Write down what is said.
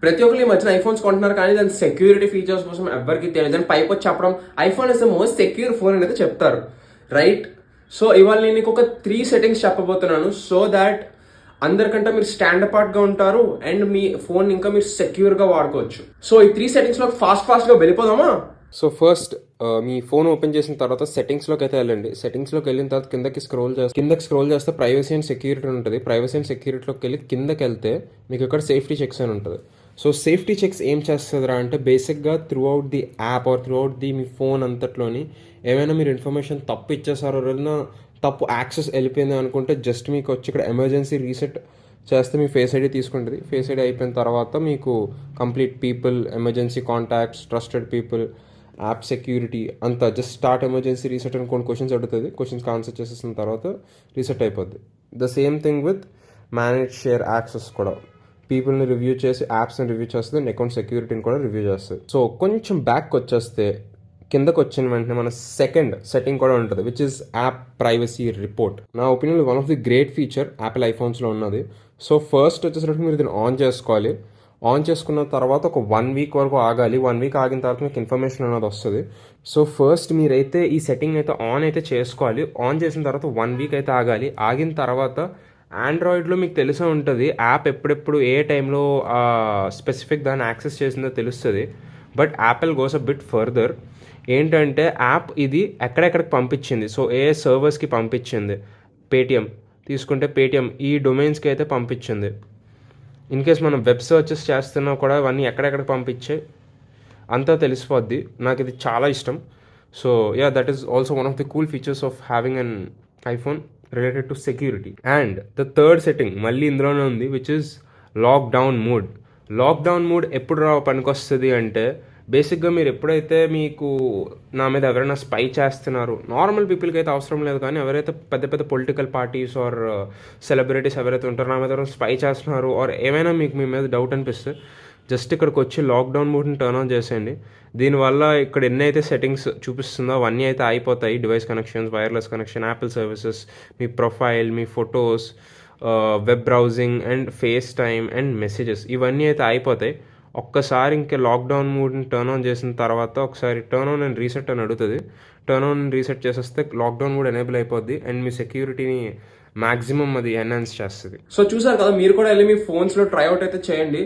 ప్రతి ఒక్కరు ఈ మధ్యన ఐఫోన్స్ కొంటున్నారు కానీ దాని సెక్యూరిటీ ఫీచర్స్ కోసం ఎవరికి తెలియదు అని పైకి వచ్చి చెప్పడం iPhone is the most secure phone అనేది చెప్తారు, రైట్? సో ఇవాళ నేను నీకు ఒక 3 సెట్టింగ్స్ చెప్పబోతున్నాను సో దాట్ అందరికంటే మీరు స్టాండ్ అపార్ట్గా ఉంటారు అండ్ మీ ఫోన్ ఇంకా మీరు సెక్యూర్గా వాడుకోవచ్చు. సో ఈ 3 సెట్టింగ్స్లో ఫాస్ట్గా వెళ్ళిపోదామా? సో ఫస్ట్ మీ ఫోన్ ఓపెన్ చేసిన తర్వాత సెట్టింగ్స్లోకి అయితే వెళ్ళండి. సెట్టింగ్స్లోకి వెళ్ళిన తర్వాత కిందకి స్క్రోల్ చేస్తే ప్రైవసీ అండ్ సెక్యూరిటీ ఉంటుంది. ప్రైవసీ అండ్ సెక్యూరిటీలోకి వెళ్ళి కిందకి వెళ్తే మీకు ఇక్కడ సేఫ్టీ చెక్స్ అని ఉంటుంది. సో సేఫ్టీ చెక్స్ ఏం చేస్తుందిరా అంటే బేసిక్గా throughout the app or throughout the మీ ఫోన్ అంతట్లోని ఏమైనా మీరు ఇన్ఫర్మేషన్ తప్పు ఇచ్చేసారో ఏదైనా తప్పు యాక్సెస్ వెళ్ళిపోయింది అనుకుంటే జస్ట్ మీకు వచ్చి ఇక్కడ ఎమర్జెన్సీ రీసెట్ చేస్తే మీ ఫేస్ ఐడి తీసుకుంటుంది. ఫేస్ ఐడి అయిపోయిన తర్వాత మీకు complete people, emergency contacts, trusted people, app security అంతా జస్ట్ స్టార్ట్ ఎమర్జెన్సీ రీసెట్ అని కొన్ని క్వశ్చన్స్ అడుగుతుంది. క్వశ్చన్స్కి ఆన్సర్ చేసేసిన తర్వాత రీసెట్ అయిపోద్ది. The same thing with manage share access కూడా పీపుల్ని రివ్యూ చేసి యాప్స్ని రివ్యూ చేస్తుంది అండ్ అకౌంట్ సెక్యూరిటీని కూడా రివ్యూ చేస్తుంది. సో కొంచెం బ్యాక్ వచ్చేస్తే కిందకు వచ్చిన వెంటనే మన సెకండ్ సెట్టింగ్ కూడా ఉంటుంది which is app privacy report. నా opinion one of the great feature Apple ఐఫోన్స్లో ఉన్నది. సో ఫస్ట్ వచ్చేసరికి మీరు దీన్ని ఆన్ చేసుకోవాలి. ఆన్ చేసుకున్న తర్వాత ఒక 1 వీక్ వరకు ఆగాలి. 1 వీక్ ఆగిన తర్వాత మీకు ఇన్ఫర్మేషన్ అనేది వస్తుంది. సో ఫస్ట్ మీరైతే ఈ సెట్టింగ్ అయితే ఆన్ అయితే చేసుకోవాలి. ఆన్ చేసిన తర్వాత 1 వీక్ అయితే ఆగాలి. ఆగిన తర్వాత ఆండ్రాయిడ్లో మీకు తెలిసే ఉంటుంది యాప్ ఎప్పుడెప్పుడు ఏ టైంలో స్పెసిఫిక్ దాన్ని యాక్సెస్ చేసిందో తెలుస్తుంది. But Apple goes a bit further. ఏంటంటే యాప్ ఇది ఎక్కడెక్కడికి పంపించింది, సో ఏ సర్వర్స్కి పంపించింది, పేటిఎం తీసుకుంటే పేటిఎం ఈ డొమైన్స్కి అయితే పంపించింది. ఇన్ కేస్ మనం వెబ్ సర్చెస్ చేస్తున్నా కూడా ఇవన్నీ ఎక్కడెక్కడికి పంపించే అంతా తెలిసిపోద్ది. నాకు ఇది చాలా ఇష్టం. So yeah, that is also one of the cool features of having an iPhone related to security. And the third setting మళ్ళీ ఇందులోనే ఉంది which is lockdown mode. Lockdown mode ఎప్పుడు పనికొస్తుంది అంటే బేసిక్గా మీరు ఎప్పుడైతే మీకు నా మీద ఎవరైనా స్పై చేస్తున్నారు, నార్మల్ పీపుల్కి అయితే అవసరం లేదు కానీ ఎవరైతే పెద్ద పెద్ద పొలిటికల్ పార్టీస్ ఆర్ సెలబ్రిటీస్ ఎవరైతే ఉంటారో నా మీద ఎవరైనా స్పై చేస్తున్నారు ఆర్ ఏమైనా మీకు మీ మీద డౌట్ అనిపిస్తే జస్ట్ ఇక్కడికి వచ్చి లాక్డౌన్ మోడ్ని టర్న్ ఆన్ చేసేయండి. దీనివల్ల ఇక్కడ ఎన్ని అయితే సెట్టింగ్స్ చూపిస్తుందో అవన్నీ అయితే అయిపోతాయి. Device connections, wireless connection, Apple services, me profile, me photos, web browsing and face time and messages ఇవన్నీ అయితే అయిపోతాయి. ఒక్కసారి ఇంకా లాక్డౌన్ మోడ్ని టర్న్ ఆన్ చేసిన తర్వాత ఒకసారి టర్న్ ఆన్ అండ్ రీసెట్ అని అడుగుతుంది. టర్న్ ఆన్ అండ్ రీసెట్ చేసేస్తే లాక్డౌన్ మోడ్ ఎనేబుల్ అయిపోద్ది అండ్ మీ సెక్యూరిటీని మ్యాక్సిమం అది ఎన్హాన్స్ చేస్తుంది. సో చూసారు కదా, మీరు కూడా వెళ్ళి మీ ఫోన్స్లో ట్రైఅవుట్ అయితే చేయండి.